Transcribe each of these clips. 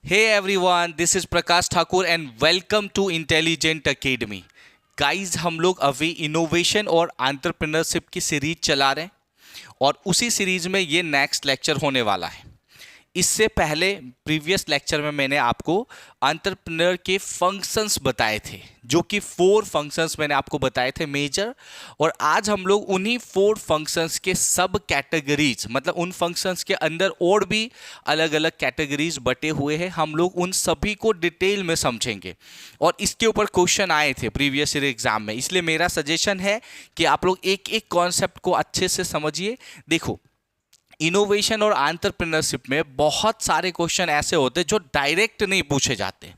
Hey everyone, this is Prakash Thakur and welcome to Intelligent Academy. Guys हम लोग अभी innovation और entrepreneurship की सीरीज चला रहे हैं और उसी सीरीज में ये नेक्स्ट लेक्चर होने वाला है। इससे पहले प्रीवियस लेक्चर में मैंने आपको एंटरप्रेन्योर के फंक्शंस बताए थे, जो कि 4 फंक्शंस मैंने आपको बताए थे मेजर, और आज हम लोग उन्हीं 4 फंक्शंस के सब कैटेगरीज, मतलब उन फंक्शंस के अंदर और भी अलग अलग कैटेगरीज बटे हुए हैं, हम लोग उन सभी को डिटेल में समझेंगे। और इसके ऊपर क्वेश्चन आए थे प्रीवियस ईयर एग्जाम में, इसलिए मेरा सजेशन है कि आप लोग एक एक कॉन्सेप्ट को अच्छे से समझिए। देखो, इनोवेशन और एंटरप्रेन्योरशिप में बहुत सारे क्वेश्चन ऐसे होते हैं जो डायरेक्ट नहीं पूछे जाते,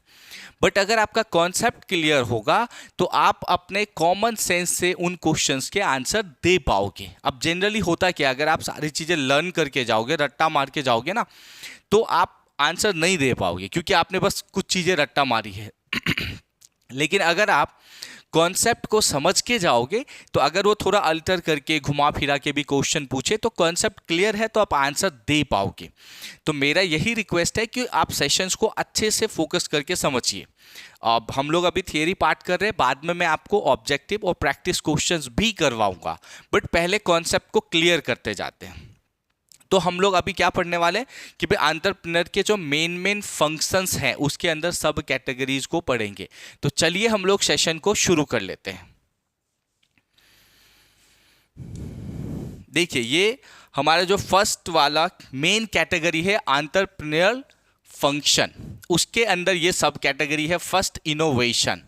बट अगर आपका कॉन्सेप्ट क्लियर होगा तो आप अपने कॉमन सेंस से उन क्वेश्चंस के आंसर दे पाओगे। अब जनरली होता क्या, अगर आप सारी चीज़ें लर्न करके जाओगे, रट्टा मार के जाओगे ना, तो आप आंसर नहीं दे पाओगे, क्योंकि आपने बस कुछ चीज़ें रट्टा मारी है। लेकिन अगर आप कॉन्सेप्ट को समझ के जाओगे तो अगर वो थोड़ा अल्टर करके घुमा फिरा के भी क्वेश्चन पूछे तो कॉन्सेप्ट क्लियर है तो आप आंसर दे पाओगे। तो मेरा यही रिक्वेस्ट है कि आप सेशंस को अच्छे से फोकस करके समझिए। अब हम लोग अभी थियरी पार्ट कर रहे हैं, बाद में मैं आपको ऑब्जेक्टिव और प्रैक्टिस क्वेश्चंस भी करवाऊंगा, बट पहले कॉन्सेप्ट को क्लियर करते जाते हैं। तो हम लोग अभी क्या पढ़ने वाले हैं कि भाई एंटरप्रेन्योर के जो मेन फंक्शंस हैं उसके अंदर सब कैटेगरीज को पढ़ेंगे। तो चलिए हम लोग सेशन को शुरू कर लेते हैं। देखिए, ये हमारा जो फर्स्ट वाला मेन कैटेगरी है एंटरप्रेन्योर फंक्शन, उसके अंदर ये सब कैटेगरी है फर्स्ट इनोवेशन।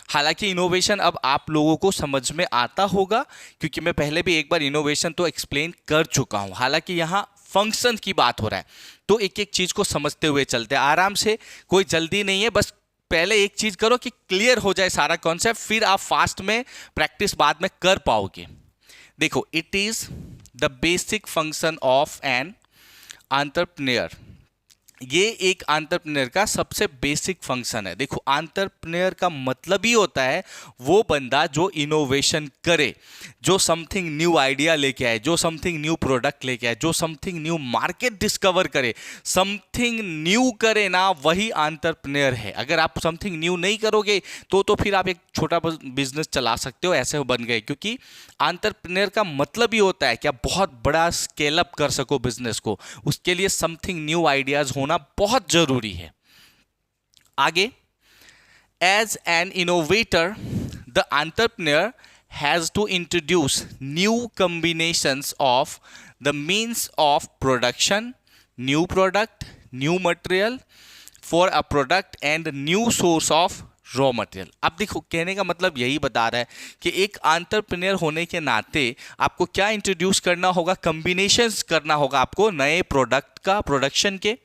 हालांकि इनोवेशन अब आप लोगों को समझ में आता होगा, क्योंकि मैं पहले भी एक बार इनोवेशन तो एक्सप्लेन कर चुका हूं। हालांकि यहाँ फंक्शन की बात हो रहा है, तो एक एक चीज को समझते हुए चलते हैं आराम से, कोई जल्दी नहीं है। बस पहले एक चीज करो कि क्लियर हो जाए सारा कॉन्सेप्ट, फिर आप फास्ट में प्रैक्टिस बाद में कर पाओगे। देखो, it is the basic function of an entrepreneur. ये एक एंटरप्रेन्योर का सबसे बेसिक फंक्शन है। देखो, एंटरप्रेन्योर का मतलब ही होता है वो बंदा जो इनोवेशन करे, जो समथिंग न्यू आइडिया लेके आए, जो समथिंग न्यू प्रोडक्ट लेके आए, जो समथिंग न्यू मार्केट डिस्कवर करे, समथिंग न्यू करे ना, वही एंटरप्रेन्योर है। अगर आप समथिंग न्यू नहीं करोगे तो फिर आप एक छोटा बिजनेस चला सकते हो, ऐसे बन गए। क्योंकि एंटरप्रेन्योर का मतलब ही होता है कि आप बहुत बड़ा स्केल अप कर सको बिजनेस को, उसके लिए समथिंग न्यू आइडियाज होना बहुत जरूरी है। आगे, as an innovator the entrepreneur has to introduce new combinations of the means of production, new product, new material for a product and new source of raw material. अब देखो, कहने का मतलब यही बता रहा है कि एक एंटरप्रेन्योर होने के नाते आपको क्या इंट्रोड्यूस करना होगा, कॉम्बिनेशंस करना होगा आपको नए प्रोडक्ट का, प्रोडक्शन के,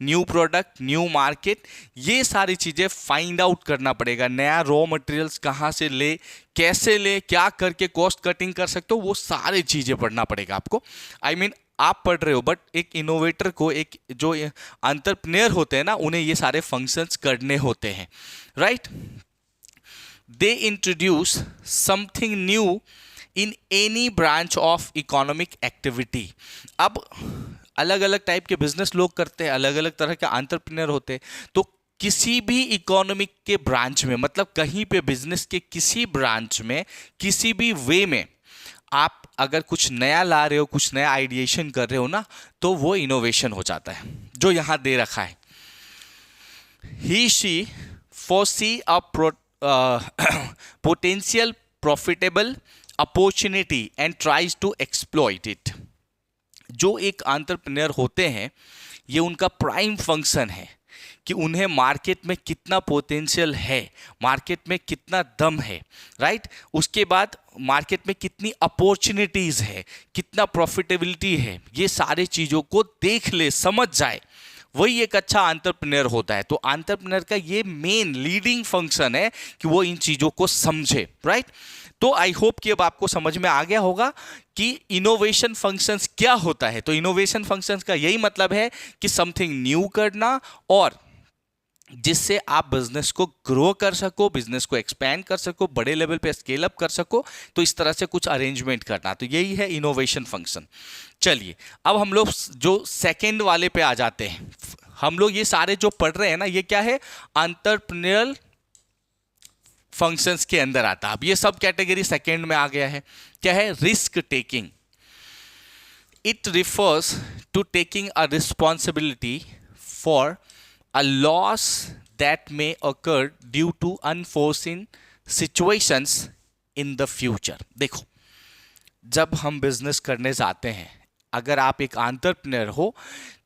न्यू प्रोडक्ट, न्यू मार्केट, ये सारी चीज़ें फाइंड आउट करना पड़ेगा। नया रॉ मटेरियल्स कहाँ से ले, कैसे ले, क्या करके कॉस्ट कटिंग कर सकते हो, वो सारी चीज़ें पढ़ना पड़ेगा आपको। आई मीन आप पढ़ रहे हो, बट एक इनोवेटर को, एक जो एंटरप्रेन्योर होते हैं ना, उन्हें ये सारे फंक्शंस करने होते हैं, right. They introduce something new in any branch of economic activity. अब अलग अलग टाइप के बिजनेस लोग करते हैं, अलग अलग तरह के एंटरप्रेन्योर होते हैं, तो किसी भी इकोनॉमिक के ब्रांच में, मतलब कहीं पे बिजनेस के किसी ब्रांच में, किसी भी वे में आप अगर कुछ नया ला रहे हो, कुछ नया आइडिएशन कर रहे हो ना, तो वो इनोवेशन हो जाता है, जो यहां दे रखा है। ही she foresee a potential profitable opportunity and tries to exploit it। जो एक एंटरप्रेन्योर होते हैं, ये उनका प्राइम फंक्शन है कि उन्हें मार्केट में कितना पोटेंशियल है, मार्केट में कितना दम है, राइट। उसके बाद मार्केट में कितनी अपॉर्चुनिटीज है, कितना प्रॉफिटेबिलिटी है, ये सारी चीज़ों को देख ले, समझ जाए, वही एक अच्छा एंटरप्रेन्योर होता है। तो एंटरप्रेन्योर का ये मेन लीडिंग फंक्शन है कि वो इन चीज़ों को समझे, राइट। तो आई होप कि अब आपको समझ में आ गया होगा कि इनोवेशन फंक्शंस क्या होता है। तो इनोवेशन फंक्शंस का यही मतलब है कि समथिंग न्यू करना, और जिससे आप बिजनेस को ग्रो कर सको, बिजनेस को एक्सपैंड कर सको, बड़े लेवल पे स्केल अप कर सको, तो इस तरह से कुछ अरेंजमेंट करना, तो यही है इनोवेशन फंक्शन। चलिए अब हम लोग जो सेकेंड वाले पे आ जाते हैं, हम लोग ये सारे जो पढ़ रहे हैं ना, ये क्या है, एंटरप्रेन्योरल फंक्शंस के अंदर आता है। अब ये सब कैटेगरी सेकेंड में आ गया है। क्या है, risk taking. It refers to taking a responsibility for a loss that may occur due to unforeseen situations in the future. देखो, जब हम बिजनेस करने जाते हैं, अगर आप एक एंटरप्रेन्योर हो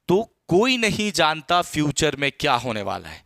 तो कोई नहीं जानता फ्यूचर में क्या होने वाला है,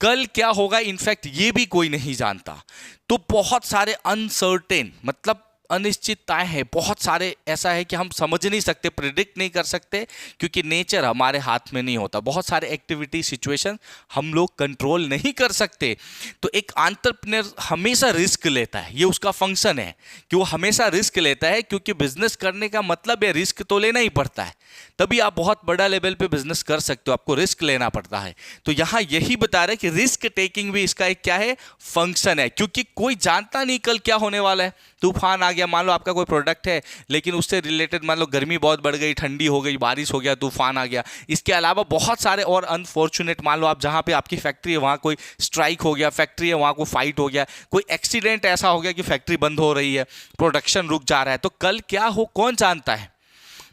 कल क्या होगा, इनफैक्ट ये भी कोई नहीं जानता। तो बहुत सारे अनसर्टेन, मतलब अनिश्चितताएं हैं, बहुत सारे ऐसा है कि हम समझ नहीं सकते, प्रिडिक्ट नहीं कर सकते, क्योंकि नेचर हमारे हाथ में नहीं होता। बहुत सारे एक्टिविटी, सिचुएशन हम लोग कंट्रोल नहीं कर सकते। तो एक एंटरप्रेन्योर हमेशा रिस्क लेता है, ये उसका फंक्शन है कि वो हमेशा रिस्क लेता है, क्योंकि बिजनेस करने का मतलब है रिस्क तो लेना ही पड़ता है, तभी आप बहुत बड़ा लेवल पे बिजनेस कर सकते हो, आपको रिस्क लेना पड़ता है। तो यहाँ यही बता रहे कि रिस्क टेकिंग भी इसका एक क्या है, फंक्शन है, क्योंकि कोई जानता नहीं कल क्या होने वाला है। तूफान आ गया, मान लो आपका कोई प्रोडक्ट है, लेकिन उससे रिलेटेड मान लो गर्मी बहुत बढ़ गई, ठंडी हो गई, बारिश हो गया, तूफान आ गया। इसके अलावा बहुत सारे और अनफॉर्चुनेट, मान लो आप जहाँ पे आपकी फैक्ट्री है वहाँ कोई स्ट्राइक हो गया, फैक्ट्री है वहाँ कोई फाइट हो गया, कोई एक्सीडेंट ऐसा हो गया कि फैक्ट्री बंद हो रही है, प्रोडक्शन रुक जा रहा है। तो कल क्या हो कौन जानता है,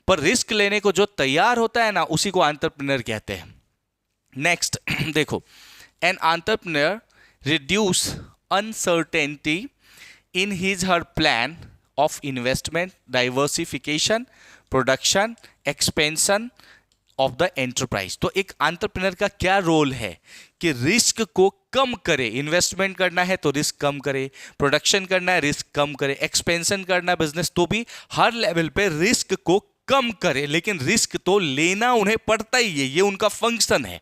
पर रिस्क लेने को जो तैयार होता है ना, उसी को एंटरप्रेन्योर कहते हैं। नेक्स्ट देखो, an entrepreneur reduce uncertainty in his her plan of investment, diversification, production, expansion of the enterprise। तो एक एंटरप्रेन्योर का क्या रोल है कि रिस्क को कम करे, इन्वेस्टमेंट करना है तो रिस्क कम करे, प्रोडक्शन करना है रिस्क कम करे, एक्सपेंशन करना है बिजनेस तो भी हर लेवल पे रिस्क को कम करे। लेकिन रिस्क तो लेना उन्हें पड़ता ही है, ये उनका फंक्शन है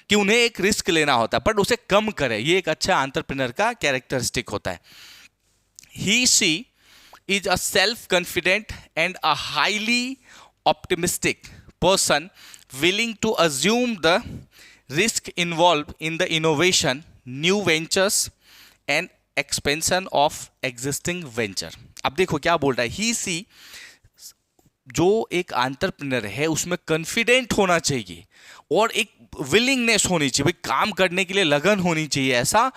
कि उन्हें एक रिस्क लेना होता है, बट उसे कम करे। ये एक अच्छा एंटरप्रेन्योर का कैरेक्टरिस्टिक होता है। He, she is a self-confident and a highly optimistic person willing to assume the risk involved in the innovation, new ventures and expansion of existing venture। अब देखो क्या बोल रहा है, he, she जो एक एंटरप्रेन्योर है उसमें कॉन्फिडेंट होना चाहिए और एक विलिंगनेस होनी चाहिए, भाई काम करने के लिए लगन होनी चाहिए ऐसा,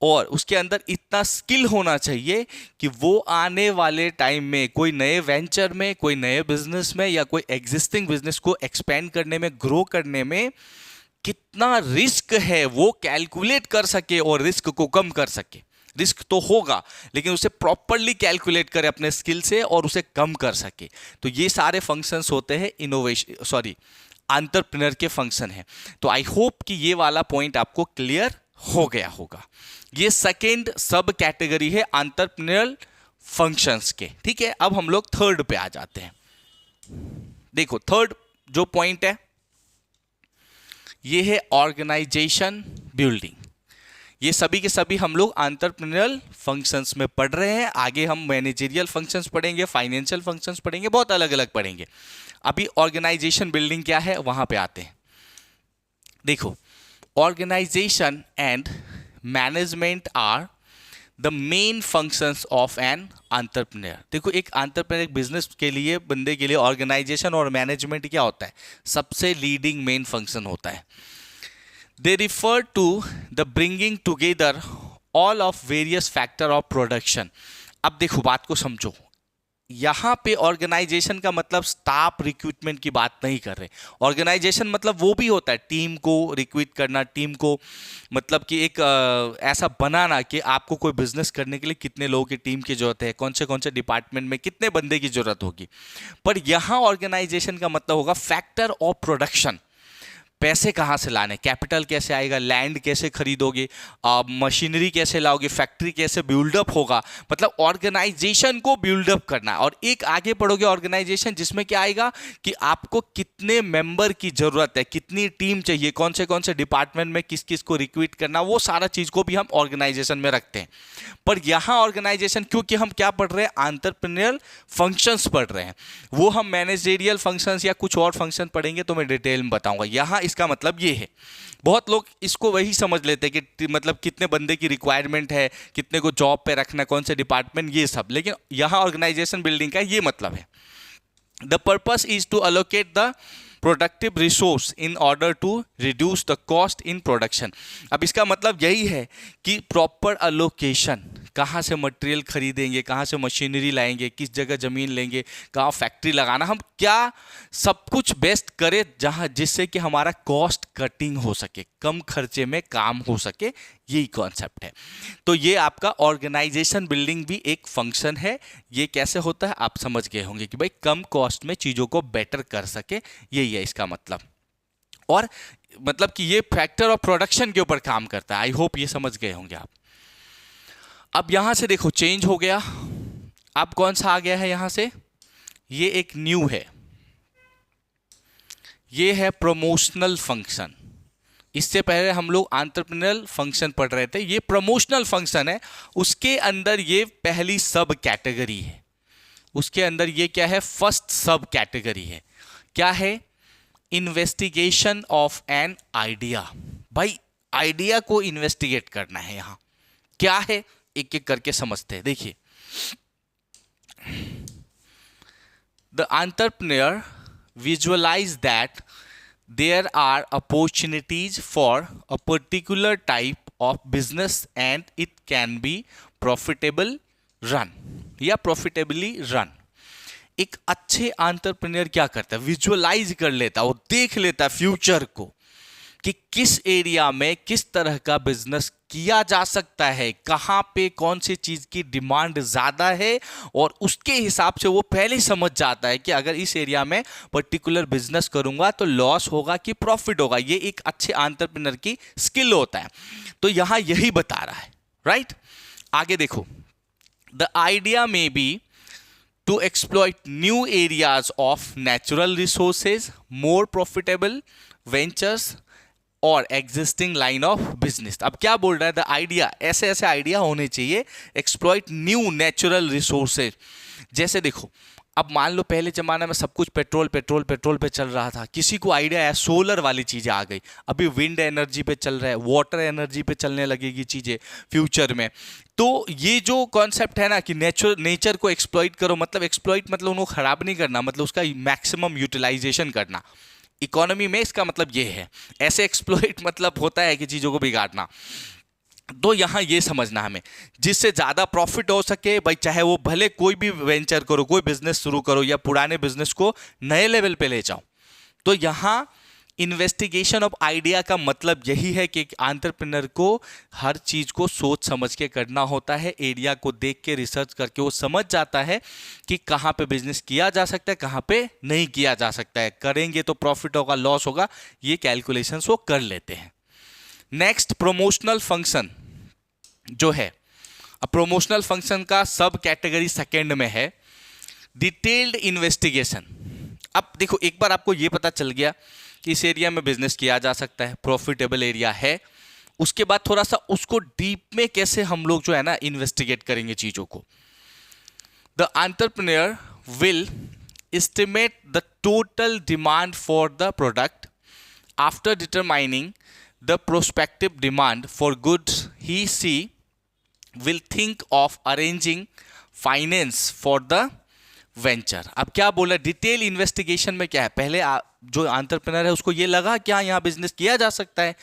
और उसके अंदर इतना स्किल होना चाहिए कि वो आने वाले टाइम में कोई नए वेंचर में, कोई नए बिजनेस में या कोई एग्जिस्टिंग बिजनेस को एक्सपेंड करने में, ग्रो करने में कितना रिस्क है वो कैलकुलेट कर सके और रिस्क को कम कर सके। रिस्क तो होगा लेकिन उसे प्रॉपरली कैलकुलेट करे अपने स्किल से और उसे कम कर सके। तो ये सारे फंक्शंस होते हैं एंटरप्रेन्योर के फंक्शन है। तो आई होप कि ये वाला पॉइंट आपको क्लियर हो गया होगा। ये सेकेंड सब कैटेगरी है एंटरप्रेन्योरल फंक्शंस के, ठीक है। अब हम लोग थर्ड पे आ जाते हैं। देखो थर्ड जो पॉइंट है ये है ऑर्गेनाइजेशन बिल्डिंग। ये सभी के सभी हम लोग एंटरप्रेन्योरल फंक्शंस में पढ़ रहे हैं। आगे हम मैनेजरियल फंक्शंस पढ़ेंगे, फाइनेंशियल फंक्शंस पढ़ेंगे, बहुत अलग अलग पढ़ेंगे। अभी ऑर्गेनाइजेशन बिल्डिंग क्या है वहां पे आते हैं। देखो, organization and management are the main functions of an entrepreneur। देखो एक एंटरप्रेन्योर बिजनेस के लिए, बंदे के लिए ऑर्गेनाइजेशन और मैनेजमेंट क्या होता है, सबसे लीडिंग मेन फंक्शन होता है। They refer to the bringing together all of various factor of production. अब देखो बात को समझो, यहाँ पे ऑर्गेनाइजेशन का मतलब स्टाफ रिक्रूटमेंट की बात नहीं कर रहे। ऑर्गेनाइजेशन मतलब वो भी होता है टीम को रिक्रूट करना, टीम को मतलब कि एक ऐसा बनाना कि आपको कोई बिजनेस करने के लिए कितने लोगों की टीम की जरूरत है, कौन से डिपार्टमेंट में कितने बंदे की जरूरत होगी। पर यहाँ ऑर्गेनाइजेशन का मतलब होगा फैक्टर ऑफ प्रोडक्शन। पैसे कहाँ से लाने, कैपिटल कैसे आएगा, लैंड कैसे खरीदोगे, मशीनरी कैसे लाओगे, फैक्ट्री कैसे बिल्डअप होगा, मतलब ऑर्गेनाइजेशन को बिल्डअप करना। और एक आगे पढ़ोगे ऑर्गेनाइजेशन जिसमें क्या आएगा कि आपको कितने मेंबर की जरूरत है, कितनी टीम चाहिए, कौन से डिपार्टमेंट में किस किस को रिक्रूट करना, वो सारा चीज को भी हम ऑर्गेनाइजेशन में रखते हैं। पर यहाँ ऑर्गेनाइजेशन, क्योंकि हम क्या पढ़ रहे हैं, एंटरप्रेन्योरल फंक्शंस पढ़ रहे हैं, वो हम मैनेजरियल फंक्शंस या कुछ और फंक्शन पढ़ेंगे तो मैं डिटेल में बताऊंगा। यहाँ इसका मतलब ये है, बहुत लोग इसको वही समझ लेते हैं कि मतलब कितने बंदे की रिक्वायरमेंट है, कितने को जॉब पे रखना, कौन से डिपार्टमेंट, ये सब। लेकिन यहाँ ऑर्गेनाइजेशन बिल्डिंग का ये मतलब है, the purpose is to allocate the productive resource in order to reduce the cost in production. अब इसका मतलब यही है कि प्रॉपर अलोकेशन, कहाँ से मटेरियल खरीदेंगे, कहाँ से मशीनरी लाएंगे, किस जगह ज़मीन लेंगे, कहाँ फैक्ट्री लगाना, हम क्या सब कुछ बेस्ट करें जहाँ जिससे कि हमारा कॉस्ट कटिंग हो सके, कम खर्चे में काम हो सके, यही कॉन्सेप्ट है। तो ये आपका ऑर्गेनाइजेशन बिल्डिंग भी एक फंक्शन है। ये कैसे होता है आप समझ गए होंगे कि भाई कम कॉस्ट में चीज़ों को बेटर कर सके, यही है इसका मतलब। और मतलब कि ये फैक्टर ऑफ प्रोडक्शन के ऊपर काम करता है। आई होप ये समझ गए होंगे आप। अब यहां से देखो चेंज हो गया, अब कौन सा आ गया है यहां से, ये एक न्यू है, ये है प्रमोशनल फंक्शन। इससे पहले हम लोग एंटरप्रेन्योरल फंक्शन पढ़ रहे थे, ये प्रमोशनल फंक्शन है। उसके अंदर ये पहली सब कैटेगरी है, उसके अंदर ये क्या है, फर्स्ट सब कैटेगरी है। क्या है, इन्वेस्टिगेशन ऑफ एन आइडिया। भाई आइडिया को इन्वेस्टिगेट करना है। यहां क्या है एक एक करके समझते हैं। देखिए, the entrepreneur visualise that there are opportunities for a particular type of business and it can be profitable run या प्रॉफिटेबली रन। एक अच्छे एंटरप्रेन्योर क्या करता है, विजुअलाइज कर लेता है, वो देख लेता है फ्यूचर को कि किस एरिया में किस तरह का बिजनेस किया जा सकता है, कहाँ पे कौन सी चीज़ की डिमांड ज़्यादा है, और उसके हिसाब से वो पहले समझ जाता है कि अगर इस एरिया में पर्टिकुलर बिजनेस करूँगा तो लॉस होगा कि प्रॉफिट होगा। ये एक अच्छे एंटरप्रेन्योर की स्किल होता है। तो यहाँ यही बता रहा है, राइट। आगे देखो, द आइडिया में B to exploit new areas of natural resources, more profitable ventures और existing line of business। अब क्या बोल रहा है, द आइडिया, ऐसे ऐसे आइडिया होने चाहिए, एक्सप्लॉइट न्यू नेचुरल रिसोर्सेज। जैसे देखो, अब मान लो पहले जमाना में सब कुछ पेट्रोल पेट्रोल पेट्रोल पे चल रहा था, किसी को आइडिया है सोलर वाली चीज़ें आ गई, अभी विंड एनर्जी पे चल रहा है, वाटर एनर्जी पे चलने लगेगी चीज़ें फ्यूचर में। तो ये जो कॉन्सेप्ट है ना कि नेचर को एक्सप्लॉइट करो, मतलब एक्सप्लॉइट मतलब उनको ख़राब नहीं करना, मतलब उसका मैक्सिमम यूटिलाइजेशन करना। इकोनॉमी में इसका मतलब ये है। ऐसे एक्सप्लॉइट मतलब होता है कि चीज़ों को बिगाड़ना। तो यहाँ ये समझना हमें, जिससे ज़्यादा प्रॉफिट हो सके भाई, चाहे वो भले कोई भी वेंचर करो, कोई बिजनेस शुरू करो या पुराने बिजनेस को नए लेवल पे ले जाओ। तो यहाँ इन्वेस्टिगेशन ऑफ आइडिया का मतलब यही है कि एक एंटरप्रेन्योर को हर चीज़ को सोच समझ के करना होता है, एरिया को देख के रिसर्च करके वो समझ जाता है कि कहाँ पे बिजनेस किया जा सकता है, कहाँ पे नहीं किया जा सकता है, करेंगे तो प्रॉफिट होगा लॉस होगा, ये कैलकुलेशंस वो कर लेते हैं। नेक्स्ट प्रमोशनल फंक्शन जो है, अब प्रमोशनल फंक्शन का सब कैटेगरी सेकेंड में है, डिटेल्ड इन्वेस्टिगेशन। अब देखो, एक बार आपको ये पता चल गया कि इस एरिया में बिजनेस किया जा सकता है, प्रॉफिटेबल एरिया है, उसके बाद थोड़ा सा उसको डीप में कैसे हम लोग जो है ना इन्वेस्टिगेट करेंगे चीज़ों को। The entrepreneur will estimate the total demand for the product after determining the prospective demand for goods. He will think of arranging finance for the venture। अब क्या बोला, डिटेल इन्वेस्टिगेशन में क्या है, पहले जो एंटरप्रेन्योर है उसको ये लगा कि हाँ यहाँ बिजनेस किया जा सकता है,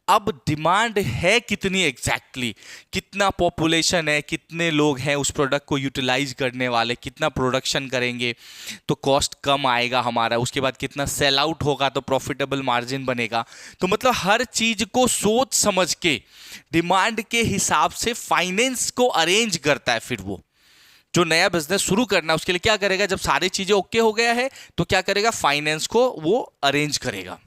अब डिमांड है कितनी एग्जैक्टली, कितना पॉपुलेशन है, कितने लोग हैं उस प्रोडक्ट को यूटिलाइज करने वाले, कितना प्रोडक्शन करेंगे तो कॉस्ट कम आएगा हमारा, उसके बाद कितना सेल आउट होगा तो प्रॉफिटेबल मार्जिन बनेगा। तो मतलब हर चीज़ को सोच समझ के डिमांड के हिसाब से फाइनेंस को अरेंज करता है। फिर वो जो नया बिजनेस शुरू करना है उसके लिए क्या करेगा, जब सारी चीज़ें ओके हो गया है तो क्या करेगा, फाइनेंस को वो अरेंज करेगा।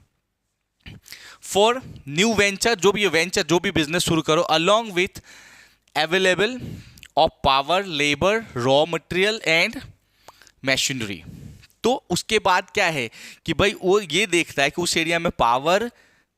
फॉर न्यू वेंचर, जो भी वेंचर जो भी बिजनेस शुरू करो, along with available of power, labour, raw material and machinery. तो उसके बाद क्या है कि भाई वो ये देखता है कि उस एरिया में पावर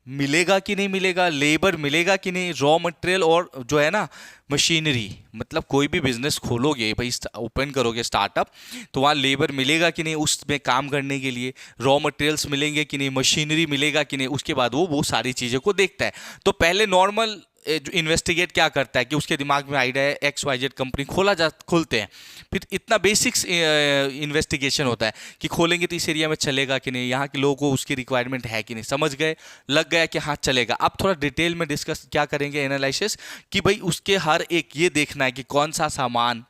मिलेगा कि नहीं मिलेगा, लेबर मिलेगा कि नहीं, रॉ मटेरियल और जो है ना मशीनरी। मतलब कोई भी बिजनेस खोलोगे भाई, ओपन करोगे स्टार्टअप, तो वहाँ लेबर मिलेगा कि नहीं उसमें काम करने के लिए, रॉ मटेरियल्स मिलेंगे कि नहीं, मशीनरी मिलेगा कि नहीं, उसके बाद वो सारी चीज़ों को देखता है। तो पहले नॉर्मल जो इन्वेस्टिगेट क्या करता है कि उसके दिमाग में आइडिया है XYZ कंपनी खोलते हैं, फिर इतना बेसिक्स इन्वेस्टिगेशन होता है कि खोलेंगे तो इस एरिया में चलेगा कि नहीं, यहाँ के लोगों को उसकी रिक्वायरमेंट है कि नहीं, समझ गए, लग गया कि हाँ चलेगा। अब थोड़ा डिटेल में डिस्कस क्या करेंगे, एनालिसिस, कि भाई उसके हर एक ये देखना है कि कौन सा सामान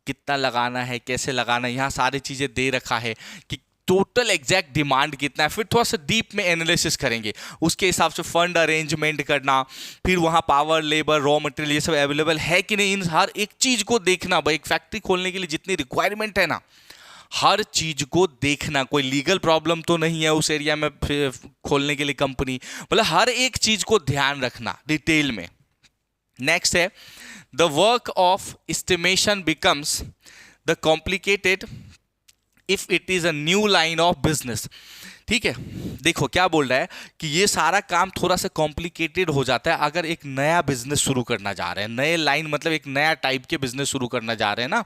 कितना लगाना है, कैसे लगाना है, यहाँ सारी चीज़ें दे रखा है कि टोटल एग्जैक्ट डिमांड कितना है। फिर थोड़ा सा डीप में एनालिसिस करेंगे, उसके हिसाब से फंड अरेंजमेंट करना, फिर वहाँ पावर, लेबर, रॉ मटेरियल ये सब अवेलेबल है कि नहीं, इन हर एक चीज़ को देखना। भाई एक फैक्ट्री खोलने के लिए जितनी रिक्वायरमेंट है ना, हर चीज को देखना, कोई लीगल प्रॉब्लम तो नहीं है उस एरिया में खोलने के लिए कंपनी, मतलब हर एक चीज को ध्यान रखना डिटेल में। नेक्स्ट है the work of estimation becomes the complicated if it is a new line of business. ठीक है, देखो क्या बोल रहा है कि ये सारा काम थोड़ा सा कॉम्प्लिकेटेड हो जाता है अगर एक नया बिजनेस शुरू करना जा रहे हैं, नए लाइन मतलब एक नया टाइप के बिजनेस शुरू करना जा रहे हैं ना,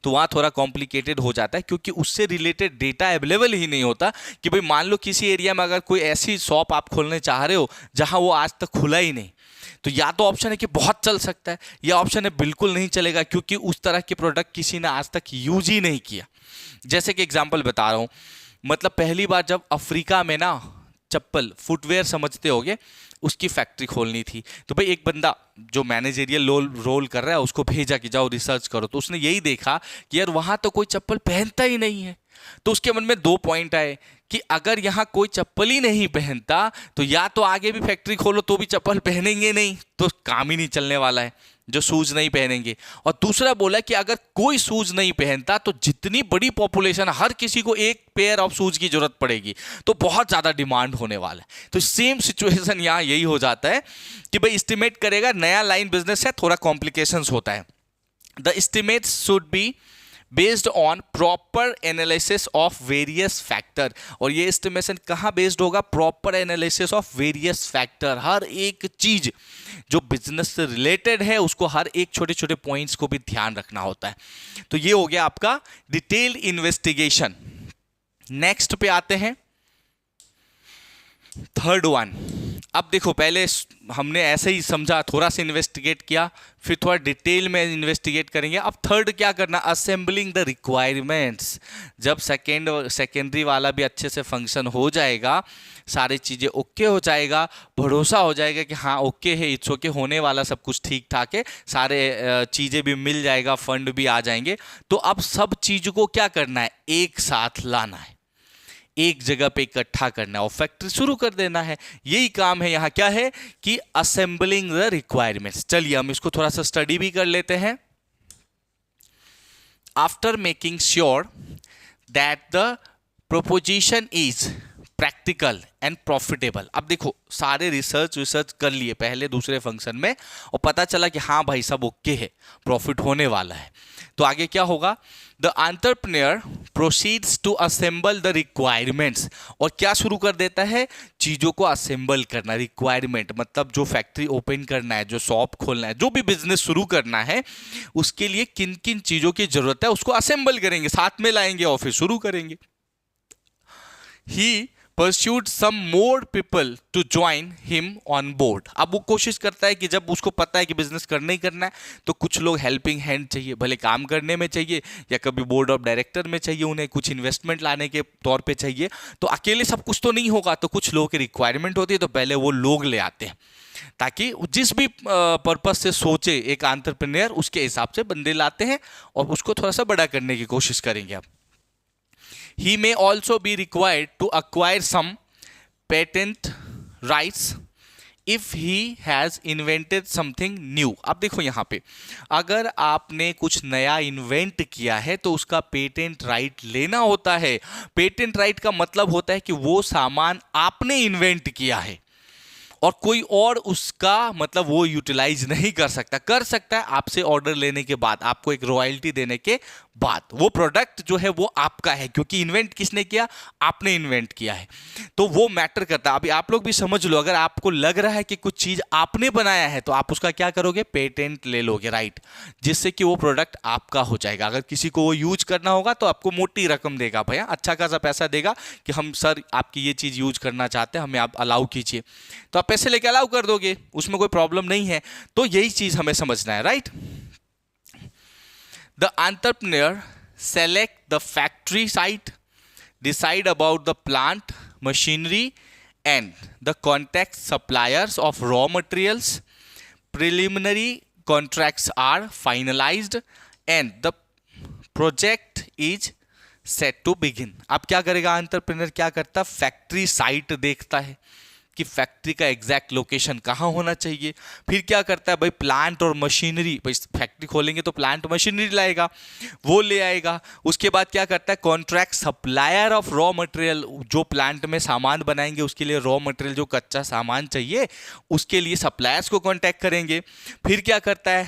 तो वहाँ थोड़ा कॉम्प्लिकेटेड हो जाता है क्योंकि उससे रिलेटेड डेटा अवेलेबल ही नहीं होता। कि भाई मान लो किसी एरिया में अगर कोई ऐसी शॉप आप खोलने चाह रहे हो जहाँ वो आज तक खुला ही नहीं, तो या तो ऑप्शन है कि बहुत चल सकता है, या ऑप्शन है बिल्कुल नहीं चलेगा क्योंकि उस तरह के प्रोडक्ट किसी ने आज तक यूज ही नहीं किया। जैसे कि एग्जांपल बता रहा हूँ, मतलब पहली बार जब अफ्रीका में ना चप्पल, फुटवेयर समझते होगे, उसकी फैक्ट्री खोलनी थी, तो भाई एक बंदा जो मैनेजरियल रोल कर रहा है उसको भेजा कि जाओ रिसर्च करो, तो उसने यही देखा कि यार वहाँ तो कोई चप्पल पहनता ही नहीं है। तो उसके मन में दो पॉइंट आए कि अगर यहाँ कोई चप्पल ही नहीं पहनता तो या तो आगे भी फैक्ट्री खोलो तो भी चप्पल पहनेंगे नहीं, तो काम ही नहीं चलने वाला है जो शूज नहीं पहनेंगे। और दूसरा बोला कि अगर कोई शूज नहीं पहनता तो जितनी बड़ी पॉपुलेशन, हर किसी को एक पेयर ऑफ शूज की जरूरत पड़ेगी, तो बहुत ज़्यादा डिमांड होने वाला है। तो सेम सिचुएशन यहाँ यही हो जाता है कि भाई एस्टिमेट करेगा, नया लाइन बिजनेस है, थोड़ा कॉम्प्लिकेशंस होता है। The estimate should be based on proper analysis of various factor. और ये एस्टिमेशन कहाँ बेस्ड होगा? Proper analysis of various factor. हर एक चीज जो बिजनेस से रिलेटेड है उसको हर एक छोटे छोटे पॉइंट्स को भी ध्यान रखना होता है। तो ये हो गया आपका डिटेल इन्वेस्टिगेशन। नेक्स्ट पे आते हैं, थर्ड वन। अब देखो पहले हमने ऐसे ही समझा, थोड़ा सा इन्वेस्टिगेट किया, फिर थोड़ा डिटेल में इन्वेस्टिगेट करेंगे। अब थर्ड क्या करना? Assembling the requirements. जब सेकेंडरी वाला भी अच्छे से फंक्शन हो जाएगा, सारी चीज़ें ओके हो जाएगा, भरोसा हो जाएगा कि हाँ ओके है, इट्स ओके होने वाला, सब कुछ ठीक ठाक है, सारे चीज़ें भी मिल जाएगा, फंड भी आ जाएंगे, तो अब सब चीज़ों को क्या करना है? एक साथ लाना है, एक जगह पे इकट्ठा करना है और फैक्ट्री शुरू कर देना है। यही काम है यहाँ। क्या है कि असेंबलिंग द रिक्वायरमेंट्स। चलिए हम इसको थोड़ा सा स्टडी भी कर लेते हैं। After making sure that the proposition is practical and profitable. अब देखो सारे रिसर्च कर लिए पहले दूसरे फंक्शन में और पता चला कि हाँ भाई सब ओके है, प्रॉफिट होने वाला है, तो आगे क्या होगा? The entrepreneur proceeds to assemble the requirements. और क्या शुरू कर देता है? चीज़ों को असेंबल करना। रिक्वायरमेंट मतलब जो फैक्ट्री ओपन करना है, जो शॉप खोलना है, जो भी बिजनेस शुरू करना है, उसके लिए किन किन चीज़ों की जरूरत है उसको असेंबल करेंगे, साथ में लाएंगे और फिर शुरू करेंगे। ही pursued some more people to join him on board। अब वो कोशिश करता है कि जब उसको पता है कि बिजनेस करना ही करना है तो कुछ लोग हेल्पिंग हैंड चाहिए, भले काम करने में चाहिए या कभी बोर्ड ऑफ डायरेक्टर में चाहिए, उन्हें कुछ इन्वेस्टमेंट लाने के तौर पे चाहिए। तो अकेले सब कुछ तो नहीं होगा, तो कुछ लोगों की रिक्वायरमेंट होती है, तो पहले वो लोग ले आते हैं ताकि जिस भी पर्पस से सोचे एक एंटरप्रेन्योर, उसके हिसाब से बंदे लाते हैं और उसको थोड़ा सा बड़ा करने की कोशिश करेंगे। अब he may also be required to acquire some patent rights if he has invented something new। अब देखो यहाँ पे अगर आपने कुछ नया इन्वेंट किया है तो उसका पेटेंट राइट लेना होता है। पेटेंट राइट का मतलब होता है कि वो सामान आपने इन्वेंट किया है और कोई और उसका मतलब वो यूटिलाइज नहीं कर सकता। कर सकता है आपसे ऑर्डर लेने के बाद, आपको एक रॉयल्टी देने के बाद। वो प्रोडक्ट जो है वो आपका है क्योंकि इन्वेंट किसने किया? आपने इन्वेंट किया है, तो वो मैटर करता है। अभी आप लोग भी समझ लो, अगर आपको लग रहा है कि कुछ चीज आपने बनाया है तो आप उसका क्या करोगे? पेटेंट ले लोगे, राइट, जिससे कि वो प्रोडक्ट आपका हो जाएगा। अगर किसी को वो यूज करना होगा तो आपको मोटी रकम देगा, भैया अच्छा खासा पैसा देगा कि हम सर आपकी ये चीज यूज करना चाहते हैं, हमें आप अलाउ कीजिए। तो आप पैसे लेके अलाउ कर दोगे, उसमें कोई प्रॉब्लम नहीं है। तो यही चीज हमें समझना है, right. The entrepreneur select the factory site, decide about the plant machinery and the contact suppliers of raw materials. Preliminary contracts are finalized and the project is set to begin. अब क्या करेगा एंटरप्रेन्योर, क्या करता है, factory site देखता है कि factory का एग्जैक्ट लोकेशन कहाँ होना चाहिए। फिर क्या करता है भाई, प्लांट और मशीनरी, भाई फैक्ट्री खोलेंगे तो प्लांट मशीनरी लाएगा, वो ले आएगा। उसके बाद क्या करता है, contract supplier of raw material, जो प्लांट में सामान बनाएंगे उसके लिए रॉ मटेरियल, जो कच्चा सामान चाहिए उसके लिए सप्लायर्स को कॉन्टैक्ट करेंगे। फिर क्या करता है,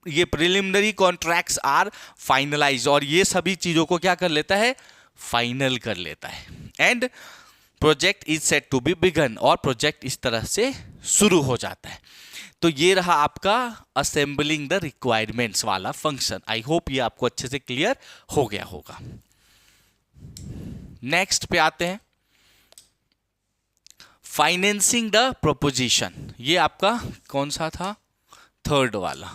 ये प्रिलिमिनरी कॉन्ट्रैक्ट्स आर फाइनलाइज, और ये सभी चीज़ों को क्या कर लेता है, फाइनल कर लेता है। And project is set to be begin, और प्रोजेक्ट इस तरह से शुरू हो जाता है। तो ये रहा आपका असेंबलिंग द रिक्वायरमेंट्स वाला फंक्शन। आई होप ये आपको अच्छे से क्लियर हो गया होगा। नेक्स्ट पे आते हैं, फाइनेंसिंग द प्रोपोजिशन। ये आपका कौन सा था, थर्ड वाला।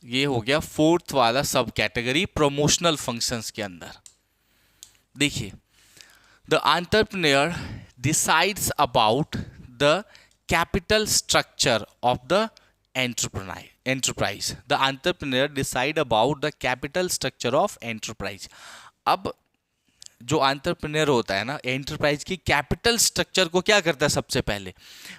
ये हो गया फोर्थ वाला सब कैटेगरी प्रमोशनल फंक्शंस के अंदर। देखिए, the entrepreneur decides about the capital structure of the enterprise. The entrepreneur decide about the capital structure of enterprise. अब जो एंटरप्रेन्योर होता है ना, एंटरप्राइज की कैपिटल स्ट्रक्चर को क्या करता है, सबसे पहले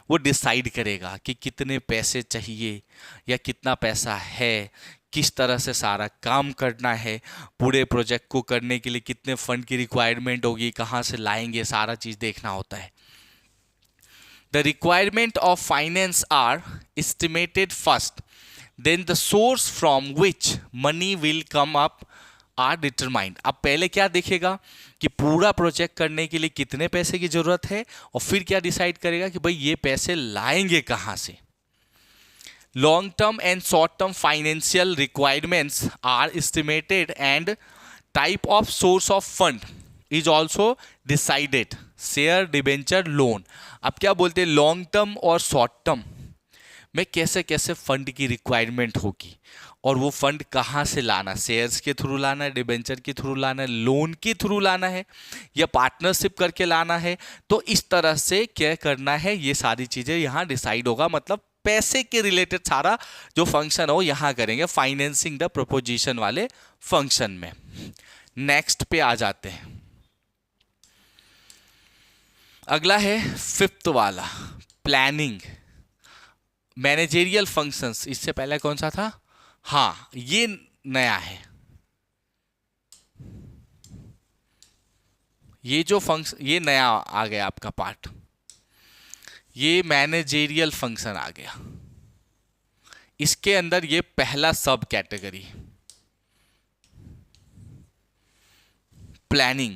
वो डिसाइड करेगा कि कितने पैसे चाहिए या कितना पैसा है, किस तरह से सारा काम करना है, पूरे प्रोजेक्ट को करने के लिए कितने फंड की रिक्वायरमेंट होगी, कहाँ से लाएंगे, सारा चीज़ देखना होता है। The requirement of finance are estimated first, then the source from which money will come up are determined. अब पहले क्या देखेगा कि पूरा प्रोजेक्ट करने के लिए कितने पैसे की जरूरत है, और फिर क्या डिसाइड करेगा कि भाई ये पैसे लाएंगे कहाँ से। Long term and short term financial requirements are estimated and type of source of fund is also decided. Share, debenture, loan. अब क्या बोलते हैं, लॉन्ग टर्म और शॉर्ट टर्म में कैसे कैसे फंड की रिक्वायरमेंट होगी, और वो फंड कहाँ से लाना, शेयर्स के थ्रू लाना है, डिबेंचर के थ्रू लाना है, लोन के थ्रू लाना है, या पार्टनरशिप करके लाना है। तो इस तरह से क्या करना है, ये सारी चीज़ें यहाँ डिसाइड होगा। मतलब पैसे के रिलेटेड सारा जो फंक्शन हो यहाँ करेंगे फाइनेंसिंग द प्रोपोजिशन वाले फंक्शन में। नेक्स्ट पे आ जाते हैं, अगला है फिफ्थ वाला, प्लानिंग मैनेजेरियल फंक्शंस। इससे पहले कौन सा था, हाँ ये नया है, ये जो फंक्शन, ये नया आ गया आपका पार्ट, ये मैनेजेरियल फंक्शन आ गया। इसके अंदर ये पहला सब category planning.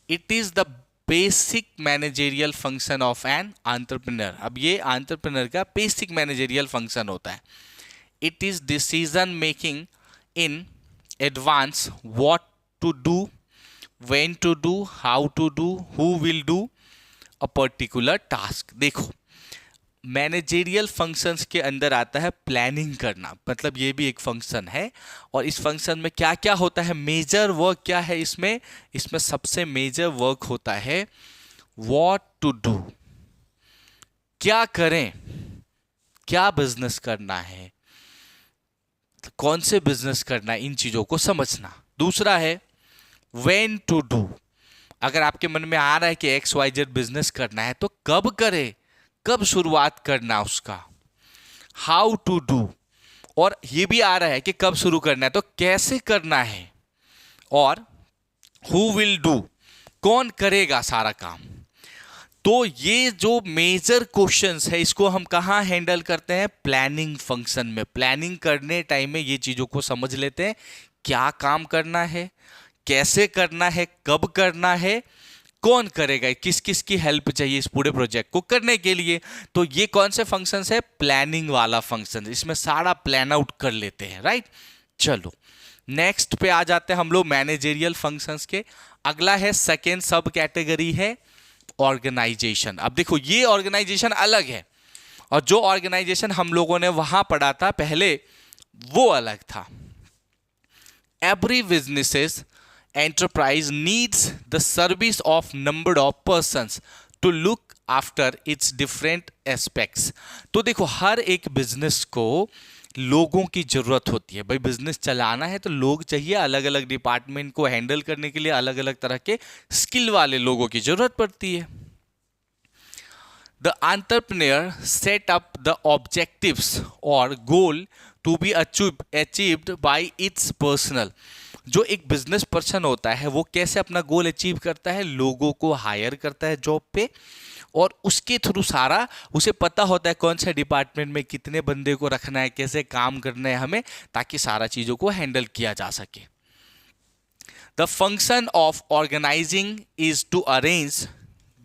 It is the basic managerial function of an entrepreneur. अब ये एंटरप्रेन्योर का बेसिक मैनेजेरियल फंक्शन होता है। It is decision making in advance, what to do, when to do, how to do, who will do a particular task. देखो, managerial functions के अंदर आता है प्लानिंग करना, मतलब ये भी एक फंक्शन है। और इस फंक्शन में क्या क्या होता है, मेजर वर्क क्या है इसमें, इसमें सबसे मेजर वर्क होता है व्हाट टू डू, क्या करें, क्या बिजनेस करना है, कौन से बिजनेस करना है, इन चीजों को समझना। दूसरा है व्हेन टू डू, अगर आपके मन में आ रहा है कि XYZ बिजनेस करना है तो कब करे, कब शुरुआत करना उसका। हाउ टू डू, और ये भी आ रहा है कि कब शुरू करना है तो कैसे करना है। और हु विल डू, कौन करेगा सारा काम। तो ये जो मेजर क्वेश्चंस है इसको हम कहाँ हैंडल करते हैं, प्लानिंग फंक्शन में। प्लानिंग करने टाइम में ये चीजों को समझ लेते हैं, क्या काम करना है, कैसे करना है, कब करना है, कौन करेगा, किस किस की हेल्प चाहिए इस पूरे प्रोजेक्ट को करने के लिए। तो ये कौन से फंक्शंस है, प्लानिंग वाला फंक्शन, इसमें सारा प्लान आउट कर लेते हैं, राइट। चलो नेक्स्ट पे आ जाते हैं हम लोग मैनेजेरियल फंक्शंस के। अगला है सेकेंड सब कैटेगरी है ऑर्गेनाइजेशन। अब देखो ये ऑर्गेनाइजेशन अलग है और जो ऑर्गेनाइजेशन हम लोगों ने वहां पढ़ा था पहले वो अलग था। Every businesses enterprise needs the service of number of persons to look after its different aspects। तो देखो हर एक बिजनेस को लोगों की जरूरत होती है। भाई बिजनेस चलाना है तो लोग चाहिए, अलग अलग डिपार्टमेंट को हैंडल करने के लिए अलग अलग तरह के स्किल वाले लोगों की जरूरत पड़ती है। The entrepreneur set up the objectives or goal to be achieved by its personnel। जो एक बिजनेस पर्सन होता है वो कैसे अपना गोल अचीव करता है, लोगों को हायर करता है जॉब पे और उसके थ्रू सारा उसे पता होता है कौन से डिपार्टमेंट में कितने बंदे को रखना है, कैसे काम करना है हमें, ताकि सारा चीजों को हैंडल किया जा सके। The function of organising is to arrange,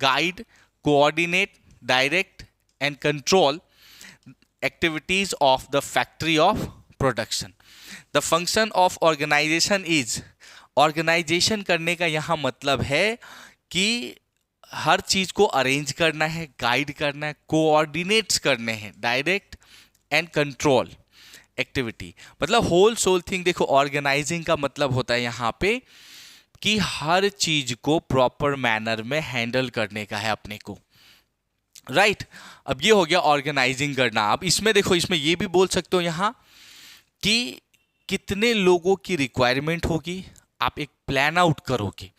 guide, coordinate, direct and control activities of the factory of production. The function of organisation is, organisation करने का यहां मतलब है कि हर चीज को अरेंज करना है, गाइड करना है, कोऑर्डिनेट्स करने हैं, डायरेक्ट एंड कंट्रोल एक्टिविटी, मतलब होल सोल थिंग। देखो ऑर्गेनाइजिंग का मतलब होता है यहां पे कि हर चीज को प्रॉपर मैनर में हैंडल करने का है अपने को, राइट। अब ये हो गया ऑर्गेनाइजिंग करना। अब इसमें देखो, इसमें ये भी बोल सकते हो यहां कि कितने लोगों की रिक्वायरमेंट होगी। आप एक प्लान आउट करोगे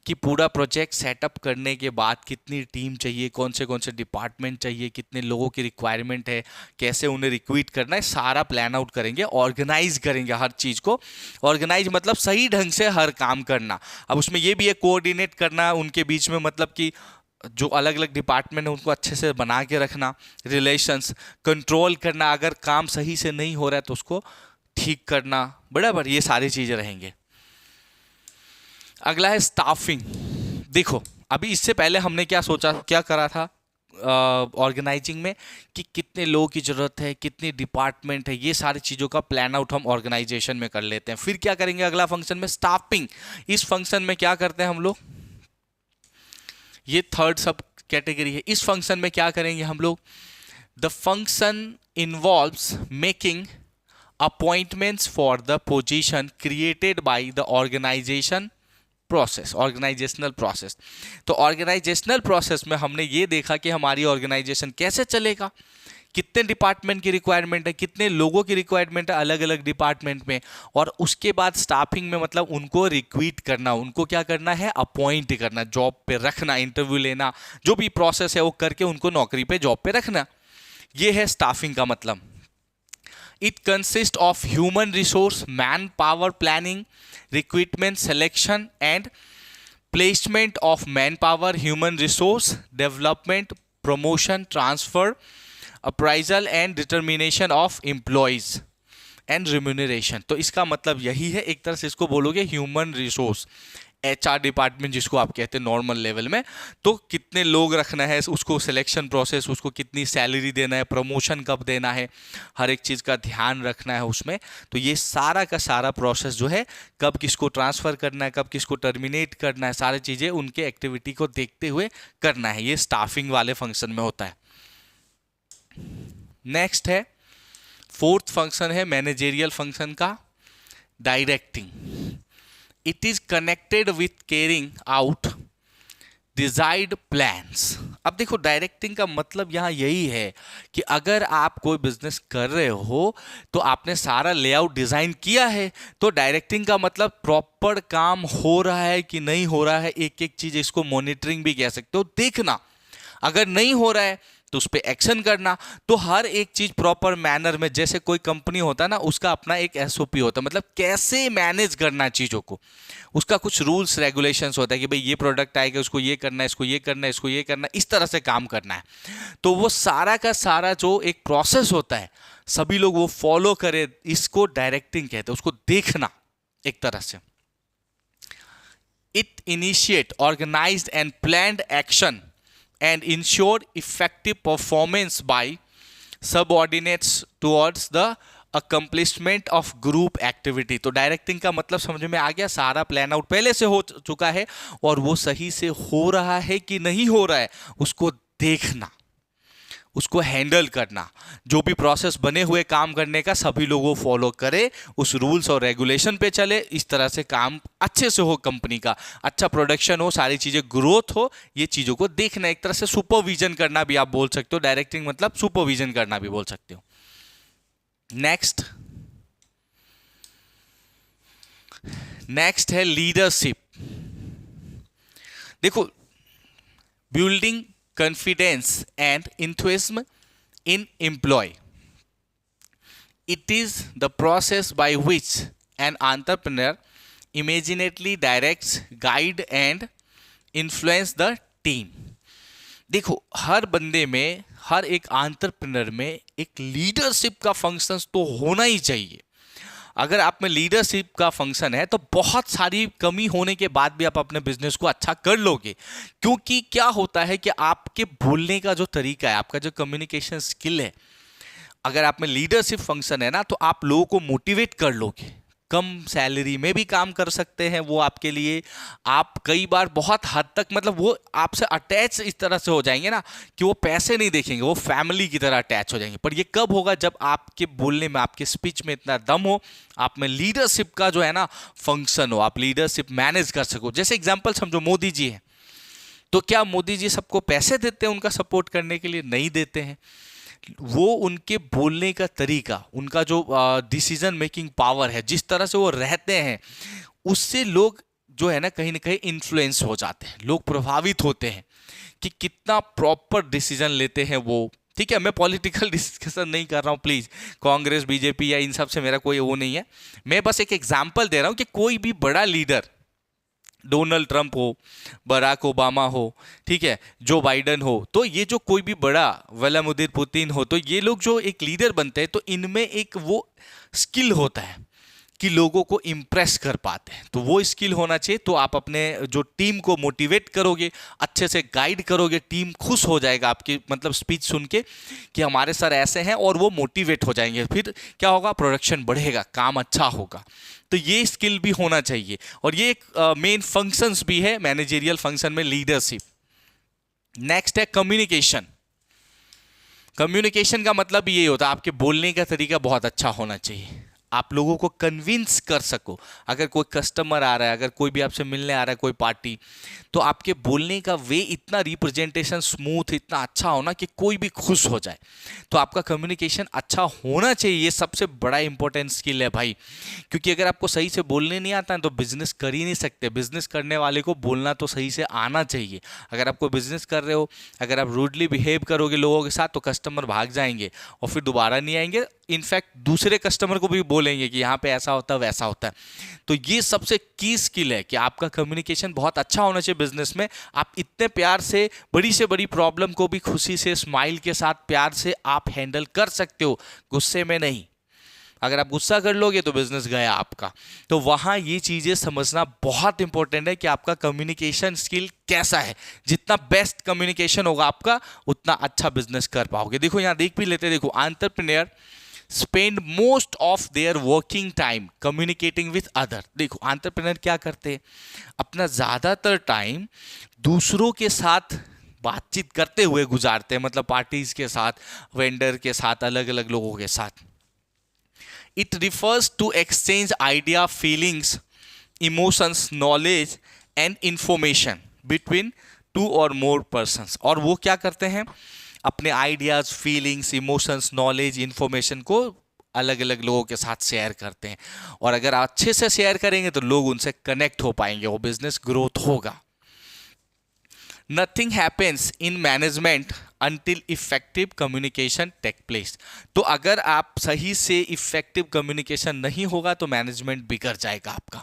कि पूरा प्रोजेक्ट सेटअप करने के बाद कितनी टीम चाहिए, कौन से डिपार्टमेंट चाहिए, कितने लोगों की रिक्वायरमेंट है, कैसे उन्हें रिक्रूट करना है, सारा प्लान आउट करेंगे, ऑर्गेनाइज करेंगे हर चीज़ को। ऑर्गेनाइज मतलब सही ढंग से हर काम करना। अब उसमें ये भी है कोऑर्डिनेट करना उनके बीच में, मतलब कि जो अलग अलग डिपार्टमेंट है उनको अच्छे से बना के रखना, रिलेशंस, कंट्रोल करना, अगर काम सही से नहीं हो रहा है तो उसको ठीक करना, बराबर, ये सारी चीजें रहेंगे। अगला है स्टाफिंग। देखो अभी इससे पहले हमने क्या सोचा, क्या करा था ऑर्गेनाइजिंग में कि कितने लोगों की जरूरत है, कितने डिपार्टमेंट है, ये सारी चीज़ों का प्लान आउट हम ऑर्गेनाइजेशन में कर लेते हैं। फिर क्या करेंगे अगला फंक्शन में, स्टाफिंग। इस फंक्शन में क्या करते हैं हम लोग, ये थर्ड सब कैटेगरी है। इस फंक्शन में क्या करेंगे हम लोग, the function involves making appointments for the position created by the organisation process, organisational process. तो ऑर्गेनाइजेशनल प्रोसेस में हमने ये देखा कि हमारी ऑर्गेनाइजेशन कैसे चलेगा, कितने डिपार्टमेंट की रिक्वायरमेंट है, कितने लोगों की रिक्वायरमेंट है अलग अलग डिपार्टमेंट में, और उसके बाद स्टाफिंग में मतलब उनको रिक्रूट करना, उनको क्या करना है, अपॉइंट करना, जॉब पे रखना, इंटरव्यू लेना, जो भी प्रोसेस है वो करके उनको नौकरी पे, जॉब पे रखना, ये है स्टाफिंग का मतलब। It consists of human resource, manpower planning, recruitment, selection and placement of manpower, human resource development, promotion, transfer, appraisal and determination of employees and remuneration। तो इसका मतलब यही है, एक तरह से इसको बोलोगे ह्यूमन रिसोर्स, HR डिपार्टमेंट जिसको आप कहते हैं नॉर्मल लेवल में। तो कितने लोग रखना है, उसको सिलेक्शन प्रोसेस, उसको कितनी सैलरी देना है, प्रमोशन कब देना है, हर एक चीज़ का ध्यान रखना है उसमें। तो ये सारा का सारा प्रोसेस जो है, कब किसको ट्रांसफ़र करना है, कब किसको टर्मिनेट करना है, सारी चीज़ें उनके एक्टिविटी को देखते हुए करना है। ये स्टाफिंग वाले फंक्शन में होता है। नेक्स्ट है फोर्थ फंक्शन है मैनेजेरियल फंक्शन का, directing. It is connected with carrying out desired plans। अब देखो डायरेक्टिंग का मतलब यहाँ यही है कि अगर आप कोई बिजनेस कर रहे हो तो आपने सारा लेआउट डिजाइन किया है, तो डायरेक्टिंग का मतलब प्रॉपर काम हो रहा है कि नहीं हो रहा है, एक एक चीज, इसको मॉनिटरिंग भी कह सकते हो, देखना। अगर नहीं हो रहा है तो उस पर एक्शन करना। तो हर एक चीज प्रॉपर मैनर में, जैसे कोई कंपनी होता है ना, उसका अपना एक SOP होता है, मतलब कैसे मैनेज करना है चीजों को, उसका कुछ रूल्स रेगुलेशंस होता है कि भाई ये प्रोडक्ट आएगा, उसको ये करना है, इसको ये करना है, इसको ये करना है, इस तरह से काम करना है। तो वो सारा का सारा जो एक प्रोसेस होता है, सभी लोग वो फॉलो करें, इसको डायरेक्टिंग कहते हैं, उसको देखना एक तरह से। It initiate organised and planned action and ensure effective performance by subordinates towards the accomplishment of group activity. तो डायरेक्टिंग का मतलब समझ में आ गया, सारा प्लान आउट पहले से हो चुका है और वो सही से हो रहा है कि नहीं हो रहा है उसको देखना, उसको हैंडल करना, जो भी प्रोसेस बने हुए काम करने का सभी लोगों फॉलो करे, उस रूल्स और रेगुलेशन पे चले, इस तरह से काम अच्छे से हो, कंपनी का अच्छा प्रोडक्शन हो, सारी चीजें ग्रोथ हो, ये चीजों को देखना, एक तरह से सुपरविजन करना भी आप बोल सकते हो। डायरेक्टिंग मतलब सुपरविजन करना भी बोल सकते हो। नेक्स्ट है लीडरशिप। देखो, building confidence and enthusiasm in employee. It is the process by which an entrepreneur immediately directs, guide and influence the team. देखो, हर बंदे में, हर एक एंटरप्रेन्योर में एक लीडरशिप का फंक्शन तो होना ही चाहिए। अगर आप में लीडरशिप का फंक्शन है तो बहुत सारी कमी होने के बाद भी आप अपने बिजनेस को अच्छा कर लोगे, क्योंकि क्या होता है कि आपके बोलने का जो तरीका है, आपका जो कम्युनिकेशन स्किल है, अगर आप में लीडरशिप फंक्शन है ना, तो आप लोगों को मोटिवेट कर लोगे। कम सैलरी में भी काम कर सकते हैं वो आपके लिए, आप कई बार बहुत हद तक, मतलब वो आपसे अटैच इस तरह से हो जाएंगे ना कि वो पैसे नहीं देखेंगे, वो फैमिली की तरह अटैच हो जाएंगे। पर ये कब होगा? जब आपके बोलने में, आपके स्पीच में इतना दम हो, आप में लीडरशिप का जो है ना फंक्शन हो, आप लीडरशिप मैनेज कर सको। जैसे एग्जाम्पल समझो, मोदी जी हैं, तो क्या मोदी जी सबको पैसे देते हैं उनका सपोर्ट करने के लिए? नहीं देते हैं। वो उनके बोलने का तरीका, उनका जो डिसीजन मेकिंग पावर है, जिस तरह से वो रहते हैं, उससे लोग जो है ना कहीं इन्फ्लुएंस हो जाते हैं, लोग प्रभावित होते हैं कि कितना प्रॉपर डिसीजन लेते हैं वो। ठीक है, मैं पॉलिटिकल डिस्कशन नहीं कर रहा हूँ, प्लीज, कांग्रेस बीजेपी या इन सब से मेरा कोई वो नहीं है। मैं बस एक एग्जाम्पल दे रहा हूँ कि कोई भी बड़ा लीडर, डोनाल्ड ट्रंप हो, बराक ओबामा हो, ठीक है, जो बाइडन हो, तो ये जो कोई भी बड़ा, व्लादिमीर पुतिन हो, तो ये लोग जो एक लीडर बनते हैं तो इनमें एक वो स्किल होता है कि लोगों को इम्प्रेस कर पाते हैं। तो वो स्किल होना चाहिए। तो आप अपने जो टीम को मोटिवेट करोगे, अच्छे से गाइड करोगे, टीम खुश हो जाएगा आपकी मतलब स्पीच सुन के कि हमारे सर ऐसे हैं, और वो मोटिवेट हो जाएंगे। फिर क्या होगा? प्रोडक्शन बढ़ेगा, काम अच्छा होगा। तो ये स्किल भी होना चाहिए, और ये एक मेन फंक्शंस भी है मैनेजरियल फंक्शन में, लीडरशिप। नेक्स्ट है कम्युनिकेशन। कम्युनिकेशन का मतलब ये होता है आपके बोलने का तरीका बहुत अच्छा होना चाहिए, आप लोगों को कन्विंस कर सको। अगर कोई कस्टमर आ रहा है, अगर कोई भी आपसे मिलने आ रहा है, कोई पार्टी, तो आपके बोलने का वे इतना रिप्रेजेंटेशन स्मूथ, इतना अच्छा होना कि कोई भी खुश हो जाए। तो आपका कम्युनिकेशन अच्छा होना चाहिए, ये सबसे बड़ा इंपॉर्टेंट स्किल है भाई। क्योंकि अगर आपको सही से बोलने नहीं आता है तो बिजनेस कर ही नहीं सकते। बिजनेस करने वाले को बोलना तो सही से आना चाहिए। अगर आपको बिजनेस कर रहे हो, अगर आप रूडली बिहेव करोगे लोगों के साथ, तो कस्टमर भाग जाएंगे और फिर दोबारा नहीं आएंगे। इनफैक्ट दूसरे कस्टमर को भी बोलेंगे कि यहाँ पे ऐसा होता है, वैसा होता है। तो ये सबसे की स्किल है कि आपका कम्युनिकेशन बहुत अच्छा होना चाहिए बिजनेस में। आप इतने प्यार से बड़ी प्रॉब्लम को भी खुशी से, स्माइल के साथ, प्यार से आप हैंडल कर सकते हो, गुस्से में नहीं। अगर आप गुस्सा कर लोगे तो बिजनेस गया आपका। तो वहाँ ये चीज़ें समझना बहुत इंपॉर्टेंट है कि आपका कम्युनिकेशन स्किल कैसा है। जितना बेस्ट कम्युनिकेशन होगा आपका, उतना अच्छा बिजनेस कर पाओगे। देखो यहाँ देख भी लेते, देखो entrepreneur spend most of their working time communicating with other. देखो एंटरप्रेन्योर क्या करते हैं, अपना ज़्यादातर टाइम दूसरों के साथ बातचीत करते हुए गुजारते हैं, मतलब पार्टीज के साथ, वेंडर के साथ, अलग अलग लोगों के साथ। It refers to exchange idea, feelings, emotions, knowledge and information between two or more persons. और वो क्या करते हैं, अपने ideas, feelings, emotions, knowledge, information को अलग अलग लोगों के साथ शेयर करते हैं। और अगर अच्छे से शेयर करेंगे तो लोग उनसे कनेक्ट हो पाएंगे, वो बिजनेस ग्रोथ होगा। Nothing happens in management until effective communication take place. तो अगर आप सही से इफेक्टिव कम्युनिकेशन नहीं होगा तो मैनेजमेंट बिगड़ जाएगा आपका।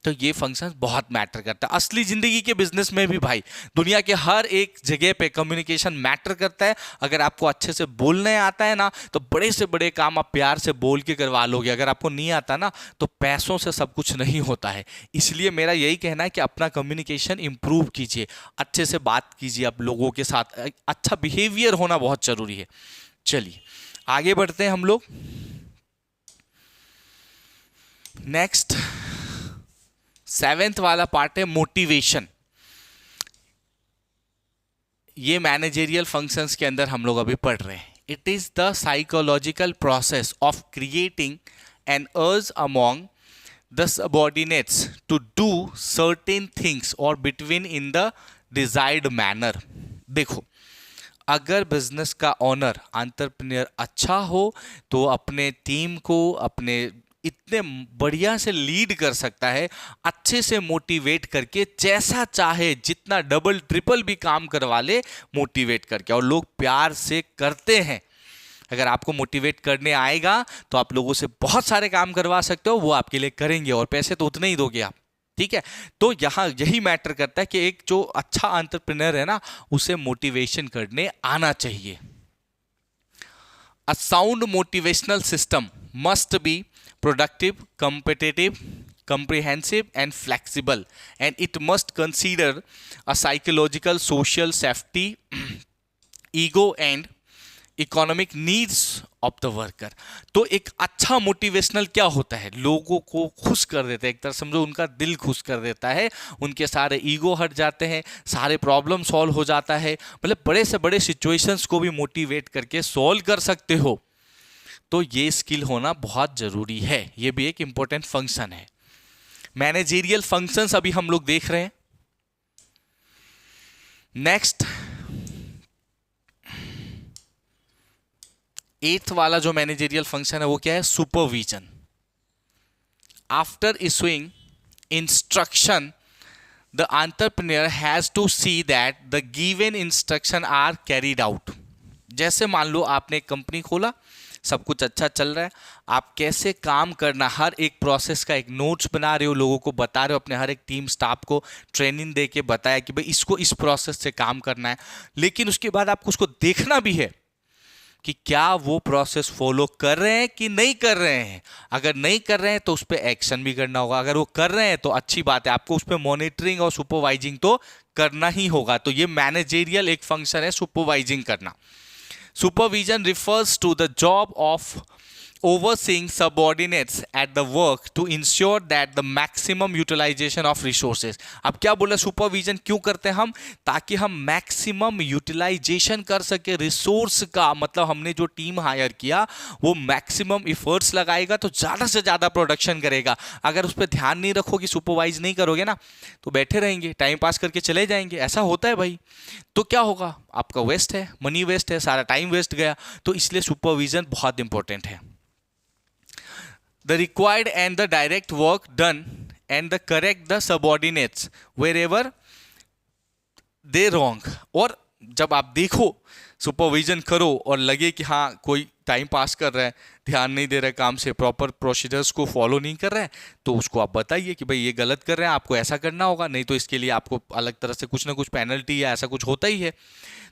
तो ये फंक्शन बहुत मैटर करता है असली जिंदगी के बिजनेस में भी भाई। दुनिया के हर एक जगह पे कम्युनिकेशन मैटर करता है। अगर आपको अच्छे से बोलने आता है ना, तो बड़े से बड़े काम आप प्यार से बोल के करवा लोगे। अगर आपको नहीं आता ना, तो पैसों से सब कुछ नहीं होता है। इसलिए मेरा यही कहना है कि अपना कम्युनिकेशन इंप्रूव कीजिए, अच्छे से बात कीजिए आप लोगों के साथ, अच्छा बिहेवियर होना बहुत जरूरी है। चलिए आगे बढ़ते हैं हम लोग। नेक्स्ट 7th वाला पार्ट है मोटिवेशन। ये मैनेजरियल फंक्शंस के अंदर हम लोग अभी पढ़ रहे हैं। It is the psychological process of creating an urge among the subordinates to do certain things और between in the desired manner. देखो, अगर बिजनेस का ओनर एंटरप्रेन्योर अच्छा हो तो अपने टीम को अपने इतने बढ़िया से लीड कर सकता है, अच्छे से मोटिवेट करके, जैसा चाहे जितना डबल ट्रिपल भी काम करवा ले मोटिवेट करके, और लोग प्यार से करते हैं। अगर आपको मोटिवेट करने आएगा तो आप लोगों से बहुत सारे काम करवा सकते हो, वो आपके लिए करेंगे और पैसे तो उतने ही दोगे आप, ठीक है। तो यहाँ यही मैटर करता है कि एक जो अच्छा एंटरप्रेन्योर है ना, उसे मोटिवेशन करने आना चाहिए। A sound motivational system must be productive, competitive, comprehensive and flexible, and it must consider a psychological, social, safety, ego and economic needs of the worker। तो एक अच्छा मोटिवेशनल क्या होता है? लोगों को खुश कर देता है, एक तरह समझो उनका दिल खुश कर देता है, उनके सारे ईगो हट जाते हैं, सारे प्रॉब्लम सॉल्व हो जाता है, मतलब बड़े से बड़े सिचुएशंस को भी मोटिवेट करके सॉल्व कर सकते हो। तो ये स्किल होना बहुत जरूरी है, ये भी एक इंपॉर्टेंट फंक्शन है। मैनेजरियल फंक्शंस अभी हम लोग देख रहे हैं। नेक्स्ट 8th वाला जो मैनेजरियल फंक्शन है वो क्या है? Supervision. After issuing instruction the entrepreneur has to see that the given instruction are carried out. जैसे मान लो आपने एक कंपनी खोला, सब कुछ अच्छा चल रहा है, आप कैसे काम करना, हर एक प्रोसेस का एक नोट्स बना रहे हो, लोगों को बता रहे हो, अपने हर एक टीम स्टाफ को ट्रेनिंग दे के बताया कि भाई इसको इस प्रोसेस से काम करना है। लेकिन उसके बाद आपको उसको देखना भी है कि क्या वो प्रोसेस फॉलो कर रहे हैं कि नहीं कर रहे हैं। अगर नहीं कर रहे हैं तो उस पर एक्शन भी करना होगा, अगर वो कर रहे हैं तो अच्छी बात है, आपको उस पर मॉनिटरिंग और सुपरवाइजिंग तो करना ही होगा। तो ये मैनेजरियल एक फंक्शन है, सुपरवाइजिंग करना। Supervision refers to the job of overseeing subordinates at the work to ensure that the maximum utilization of resources। अब क्या बोला, सुपरविजन क्यों करते हैं हम? ताकि हम मैक्सिमम यूटिलाइजेशन कर सके रिसोर्स का, मतलब हमने जो टीम हायर किया वो मैक्सिमम इफर्ट्स लगाएगा तो ज़्यादा से ज़्यादा प्रोडक्शन करेगा। अगर उस पर ध्यान नहीं रखोगे, सुपरवाइज नहीं करोगे ना, तो बैठे रहेंगे, टाइम पास करके चले जाएंगे। ऐसा होता है भाई, तो क्या होगा? आपका वेस्ट है, मनी वेस्ट है, सारा टाइम वेस्ट गया। तो इसलिए सुपरविजन बहुत इंपॉर्टेंट है। The required and the direct work done and the correct the subordinates wherever they wrong। और जब आप देखो, सुपरविजन करो और लगे कि हाँ कोई टाइम पास कर रहा है, ध्यान नहीं दे रहा है काम से, प्रॉपर प्रोसीजर्स को फॉलो नहीं कर रहा है, तो उसको आप बताइए कि भाई ये गलत कर रहे हैं, आपको ऐसा करना होगा, नहीं तो इसके लिए आपको अलग तरह से कुछ ना कुछ पेनल्टी या ऐसा कुछ होता ही है।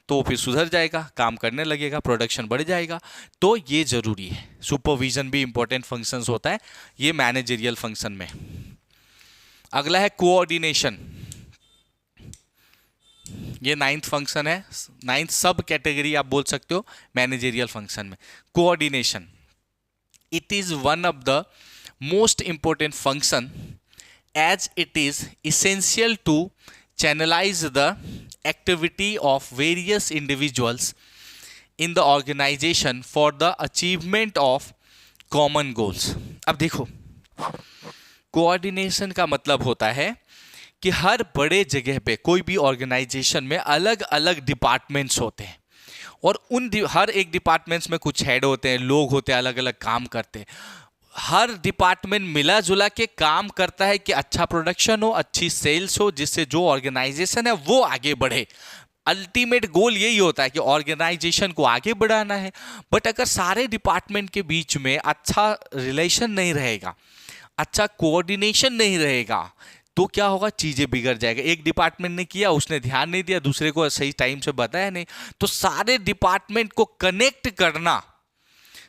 तो फिर सुधर जाएगा, काम करने लगेगा, प्रोडक्शन बढ़ जाएगा। तो ये जरूरी है। सुपरविजन भी इंपॉर्टेंट फंक्शंस होता है ये मैनेजरियल फंक्शन में। अगला है कोऑर्डिनेशन। ये 9th फंक्शन है, 9th सब कैटेगरी आप बोल सकते हो मैनेजरियल फंक्शन में। Coordination, it is one of the most important function as it is essential to channelize the activity of various individuals in the organization for the achievement of common goals। अब देखो, coordination का मतलब होता है कि हर बड़े जगह पे कोई भी ऑर्गेनाइजेशन में अलग अलग डिपार्टमेंट्स होते हैं, और उन हर एक डिपार्टमेंट्स में कुछ हेड होते हैं, लोग होते हैं, अलग अलग काम करते हैं। हर डिपार्टमेंट मिला जुला के काम करता है कि अच्छा प्रोडक्शन हो, अच्छी सेल्स हो, जिससे जो ऑर्गेनाइजेशन है वो आगे बढ़े। अल्टीमेट गोल यही होता है कि ऑर्गेनाइजेशन को आगे बढ़ाना है। बट अगर सारे डिपार्टमेंट के बीच में अच्छा रिलेशन नहीं रहेगा, अच्छा कोऑर्डिनेशन नहीं रहेगा, तो क्या होगा? चीज़ें बिगड़ जाएगा। एक डिपार्टमेंट ने किया, उसने ध्यान नहीं दिया, दूसरे को सही टाइम से बताया नहीं, तो सारे डिपार्टमेंट को कनेक्ट करना,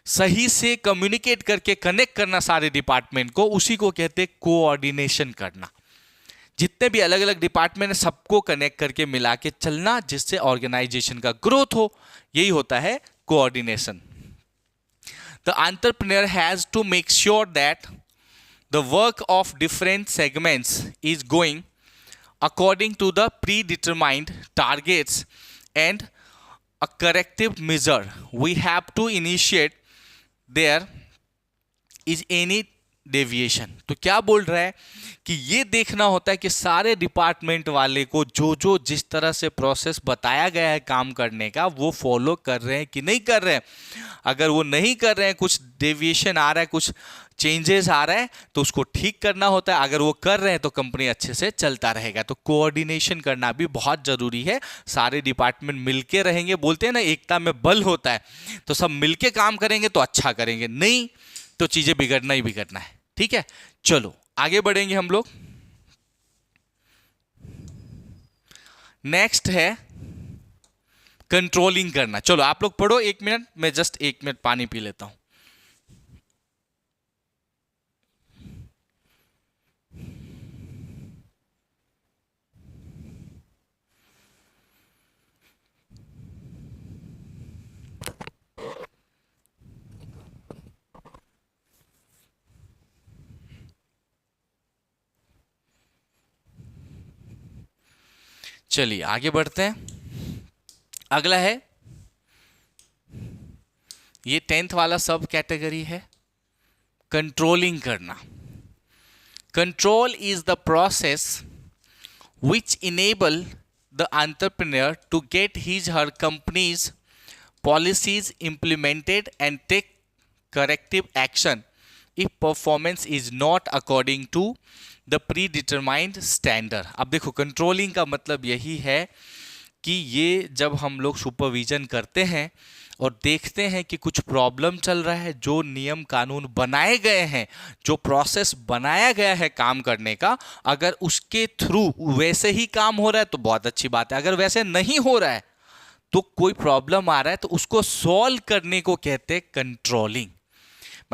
सही से कम्युनिकेट करके कनेक्ट करना सारे डिपार्टमेंट को, उसी को कहते हैं कोऑर्डिनेशन करना। जितने भी अलग अलग डिपार्टमेंट है सबको कनेक्ट करके मिला के चलना, जिससे ऑर्गेनाइजेशन का ग्रोथ हो, यही होता है coordination. The entrepreneur has to make sure that the work of different segments is going according to the predetermined targets and a corrective measure we have to initiate there is any deviation. तो क्या बोल रहा है कि ये देखना होता है कि सारे डिपार्टमेंट वाले को जो जो जिस तरह से प्रोसेस बताया गया है काम करने का वो फॉलो कर रहे हैं कि नहीं कर रहे हैं। अगर वो नहीं कर रहे हैं, कुछ डेविएशन आ रहा है, कुछ चेंजेस आ रहा है, तो उसको ठीक करना होता है। अगर वो कर रहे हैं तो कंपनी अच्छे से चलता रहेगा। तो कोऑर्डिनेशन करना भी बहुत जरूरी है। सारे डिपार्टमेंट मिलके रहेंगे, बोलते हैं ना एकता में बल होता है, तो सब मिलके काम करेंगे तो अच्छा करेंगे, नहीं तो चीजें बिगड़ना ही बिगड़ना है। ठीक है, चलो आगे बढ़ेंगे हम लोग। नेक्स्ट है कंट्रोलिंग करना। चलो आप लोग पढ़ो 1 मिनट, मैं जस्ट 1 मिनट पानी पी लेता हूं। चलिए आगे बढ़ते हैं। अगला है, ये 10th वाला सब कैटेगरी है कंट्रोलिंग करना। Control is the process which enable the entrepreneur to get his her company's policies implemented and take corrective action if performance is not according to the predetermined standard। अब देखो controlling का मतलब यही है कि ये जब हम लोग सुपरविजन करते हैं और देखते हैं कि कुछ प्रॉब्लम चल रहा है, जो नियम कानून बनाए गए हैं, जो प्रोसेस बनाया गया है काम करने का, अगर उसके थ्रू वैसे ही काम हो रहा है तो बहुत अच्छी बात है। अगर वैसे नहीं हो रहा है तो कोई प्रॉब्लम आ रहा है तो उसको सॉल्व करने को कहते हैं कंट्रोलिंग।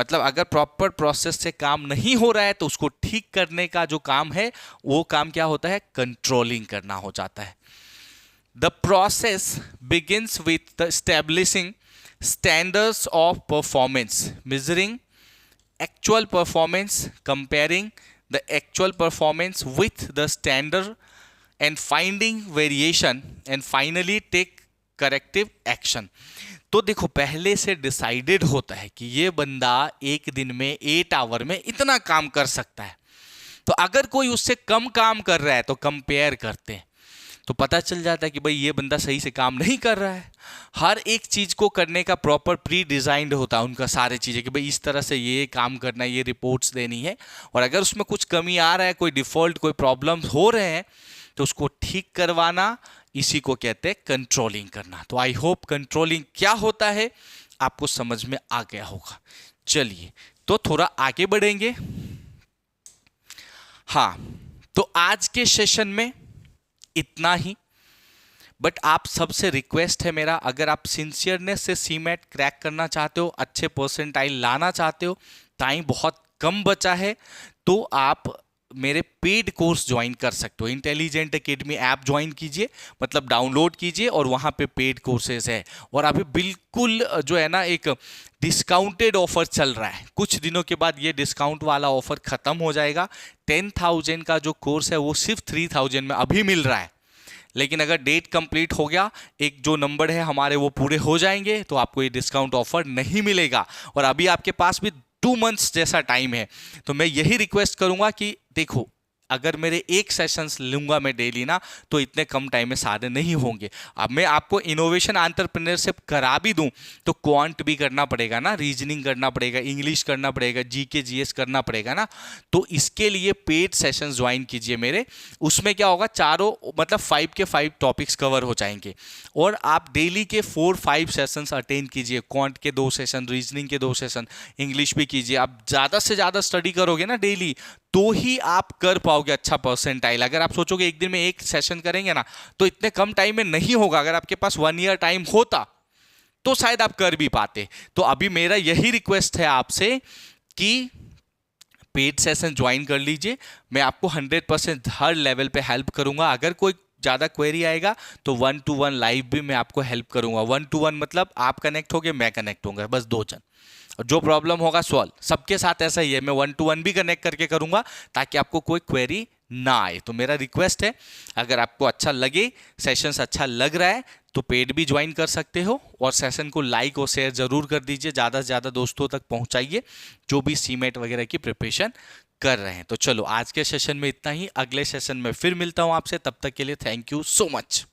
मतलब अगर प्रॉपर प्रोसेस से काम नहीं हो रहा है तो उसको ठीक करने का जो काम है वो काम क्या होता है, कंट्रोलिंग करना हो जाता है। The process begins with the establishing standards of performance, measuring actual performance, comparing the actual performance with the standard and finding variation and finally take corrective action। तो देखो पहले से डिसाइडेड होता है कि ये बंदा एक दिन में 8 आवर में इतना काम कर सकता है। तो अगर कोई उससे कम काम कर रहा है तो कंपेयर करते हैं, तो पता चल जाता है कि भाई ये बंदा सही से काम नहीं कर रहा है। हर एक चीज को करने का प्रॉपर प्री डिजाइंड होता है उनका, सारे चीजें कि भाई इस तरह से ये काम करना है, ये रिपोर्ट्स देनी है, और अगर उसमें कुछ कमी आ रहा है, कोई डिफॉल्ट, कोई प्रॉब्लम हो रहे हैं तो उसको ठीक करवाना, इसी को कहते हैं कंट्रोलिंग करना। तो आई होप कंट्रोलिंग क्या होता है आपको समझ में आ गया होगा। चलिए तो थोड़ा आगे बढ़ेंगे। हाँ, तो आज के सेशन में इतना ही। बट आप सबसे रिक्वेस्ट है मेरा, अगर आप सिंसियरनेस से सीमेट क्रैक करना चाहते हो, अच्छे परसेंटाइल लाना चाहते हो, टाइम बहुत कम बचा है, तो आप मेरे पेड कोर्स ज्वाइन कर सकते हो। इंटेलिजेंट एकेडमी ऐप ज्वाइन कीजिए, मतलब डाउनलोड कीजिए, और वहाँ पे पेड कोर्सेज है। और अभी बिल्कुल जो है ना एक डिस्काउंटेड ऑफर चल रहा है, कुछ दिनों के बाद ये डिस्काउंट वाला ऑफर खत्म हो जाएगा। 10,000 का जो कोर्स है वो सिर्फ 3,000 में अभी मिल रहा है, लेकिन अगर डेट कंप्लीट हो गया, एक जो नंबर है हमारे वो पूरे हो जाएंगे, तो आपको ये डिस्काउंट ऑफर नहीं मिलेगा। और अभी आपके पास भी 2 मंथ्स जैसा टाइम है। तो मैं यही रिक्वेस्ट करूंगा कि देखो, अगर मेरे एक सेशंस लूंगा मैं डेली ना, तो इतने कम टाइम में सारे नहीं होंगे। अब मैं आपको इनोवेशन एंटरप्रेन्योरशिप करा भी दूं तो क्वांट भी करना पड़ेगा ना, रीजनिंग करना पड़ेगा, इंग्लिश करना पड़ेगा, जीके जीएस करना पड़ेगा ना। तो इसके लिए पेड सेशंस ज्वाइन कीजिए मेरे। उसमें क्या होगा, चारों मतलब 5 के 5 टॉपिक्स कवर हो जाएंगे, और आप डेली के 4-5 सेशंस अटेंड कीजिए। क्वांट के 2 सेशन, रीजनिंग के 2 सेशन, इंग्लिश भी कीजिए। आप ज़्यादा से ज़्यादा स्टडी करोगे ना डेली, तो ही आप कर पाओगे अच्छा परसेंटाइल। अगर आप सोचोगे एक दिन में एक सेशन करेंगे ना, तो इतने कम टाइम में नहीं होगा। अगर आपके पास 1 ईयर टाइम होता तो शायद आप कर भी पाते। तो अभी मेरा यही रिक्वेस्ट है आपसे कि पेड सेशन ज्वाइन कर लीजिए। मैं आपको 100% हर लेवल पे हेल्प करूंगा। अगर कोई ज़्यादा क्वेरी आएगा तो 1-to-1 लाइव भी मैं आपको हेल्प करूंगा। 1-to-1 मतलब आप कनेक्ट होगे, मैं कनेक्ट होऊंगा, बस 2 जन। जो प्रॉब्लम होगा सॉल्व। सबके साथ ऐसा ही है, मैं 1 to 1 भी कनेक्ट करके करूंगा ताकि आपको कोई क्वेरी ना आए। तो मेरा रिक्वेस्ट है, अगर आपको अच्छा लगे, सेशंस अच्छा लग रहा है, तो पेड भी ज्वाइन कर सकते हो और सेशन को लाइक और शेयर जरूर कर दीजिए, ज़्यादा से ज़्यादा दोस्तों तक पहुंचाइए जो भी सीमेट वगैरह की प्रिपरेशन कर रहे हैं। तो चलो आज के सेशन में इतना ही, अगले सेशन में फिर मिलता हूं आपसे, तब तक के लिए थैंक यू सो मच।